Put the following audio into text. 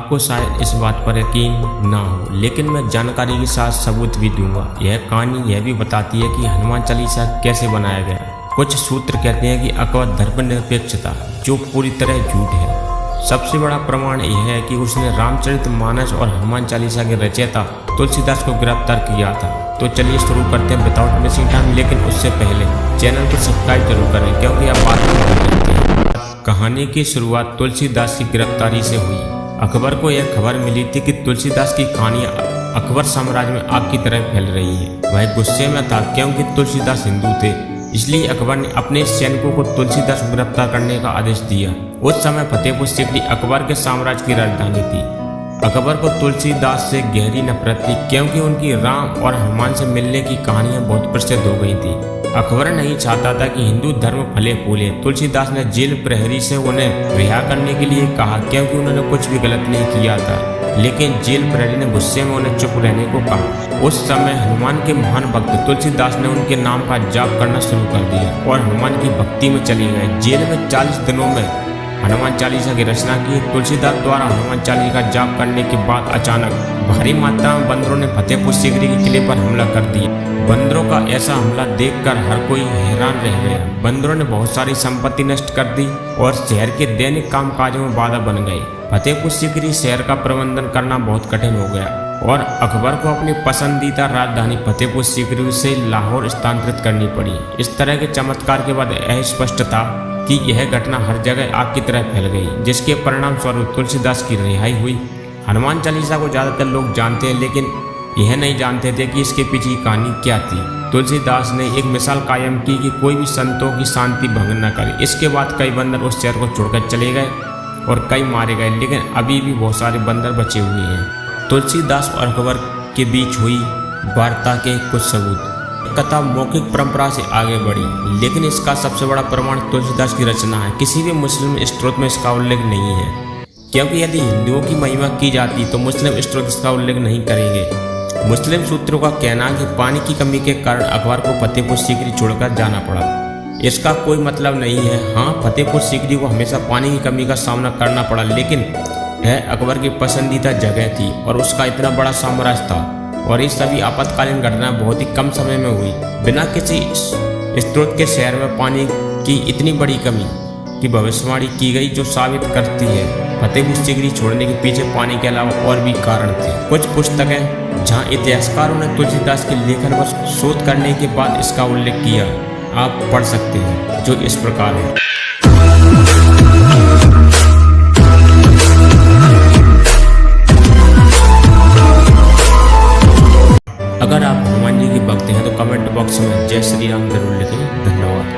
आपको शायद इस बात पर यकीन ना हो, लेकिन मैं जानकारी के साथ सबूत भी दूंगा। यह कहानी यह भी बताती है कि हनुमान चालीसा कैसे बनाया गया। कुछ सूत्र कहते हैं कि अकबर धर्मनिरपेक्ष था, जो पूरी तरह झूठ है। सबसे बड़ा प्रमाण यह है कि उसने रामचरितमानस और हनुमान चालीसा के रचयिता तुलसीदास को गिरफ्तार किया था। तो चलिए शुरू करते हैं विदाउट मिसिंग टाइम, लेकिन उससे पहले चैनल को सब्सक्राइब जरूर करें, क्योंकि आप बात करते हैं। कहानी की शुरुआत तुलसीदास की गिरफ्तारी से हुई। अकबर को यह खबर मिली थी कि तुलसीदास की कहानियां अकबर साम्राज्य में आग की तरह फैल रही है। वह गुस्से में था क्योंकि तुलसीदास हिंदू थे, इसलिए अकबर ने अपने सैनिकों को तुलसीदास को गिरफ्तार करने का आदेश दिया। उस समय फतेहपुर सीकरी अकबर के साम्राज्य की राजधानी थी। अकबर को तुलसीदास से गहरी नफरत थी, क्योंकि उनकी राम और हनुमान से मिलने की कहानियां बहुत प्रसिद्ध हो गई थी। अकबर नहीं चाहता था कि हिंदू धर्म फले फूले। तुलसीदास ने जेल प्रहरी से उन्हें रिहा करने के लिए कहा, क्योंकि उन्होंने कुछ भी गलत नहीं किया था, लेकिन जेल प्रहरी ने गुस्से में उन्हें चुप रहने को कहा। उस समय हनुमान के महान भक्त तुलसीदास ने उनके नाम का जाप करना शुरू कर दिया और हनुमान की भक्ति में चले गए। जेल में 40 दिनों में हनुमान चालीसा की रचना की। तुलसीदास द्वारा हनुमान चालीसा का जाप करने के बाद अचानक भारी मात्रा में बंदरों ने फतेहपुर सीकरी के किले पर हमला कर दिया। बंदरों का ऐसा हमला देखकर हर कोई हैरान रह गया। बंदरों ने बहुत सारी संपत्ति नष्ट कर दी और शहर के दैनिक कामकाजों में बाधा बन गई। फतेहपुर सीकरी शहर का प्रबंधन करना बहुत कठिन हो गया और अकबर को अपनी पसंदीदा राजधानी फतेहपुर सीकरी से लाहौर स्थानांतरित करनी पड़ी। इस तरह के चमत्कार के बाद यह स्पष्ट था कि यह घटना हर जगह आग की तरह फैल गई, जिसके परिणाम स्वरूप तुलसीदास की रिहाई हुई। हनुमान चालीसा को ज्यादातर लोग जानते हैं, लेकिन यह नहीं जानते थे कि इसके पीछे की कहानी क्या थी। तुलसीदास ने एक मिसाल कायम की कि कोई भी संतों की शांति भंग न करे। इसके बाद कई बंदर उस शहर को छोड़कर चले गए और कई मारे गए, लेकिन अभी भी बहुत सारे बंदर बचे हुए हैं। तुलसीदास और अकबर के बीच हुई वार्ता के कुछ सबूत। कथा मौखिक परंपरा से आगे बढ़ी, लेकिन इसका सबसे बड़ा प्रमाण तुलसीदास की रचना है। किसी भी मुस्लिम स्त्रोत में इसका उल्लेख नहीं है, क्योंकि यदि हिंदुओं की महिमा की जाती तो मुस्लिम स्त्रोत इसका उल्लेख नहीं करेंगे। मुस्लिम सूत्रों का कहना है कि पानी की कमी के कारण अकबर को फतेहपुर सीकरी छोड़कर जाना पड़ा। इसका कोई मतलब नहीं है। हाँ, फतेहपुर सीकरी को हमेशा पानी की कमी का सामना करना पड़ा, लेकिन यह अकबर की पसंदीदा जगह थी और उसका इतना बड़ा साम्राज्य था और ये सभी आपातकालीन घटना बहुत ही कम समय में हुई। बिना किसी स्रोत के शहर में पानी की इतनी बड़ी कमी की भविष्यवाणी की गई, जो साबित करती है फतेहपुर सीकरी छोड़ने के पीछे पानी के अलावा और भी कारण थे। कुछ पुस्तकें जहां इतिहासकारों ने तुलसीदास के लेखन पर शोध करने के बाद इसका उल्लेख किया, आप पढ़ सकते हैं, जो इस प्रकार है। अगर आप हनुमान जी की भक्त हैं तो कमेंट बॉक्स में जय श्री राम जरूर लिखें। धन्यवाद।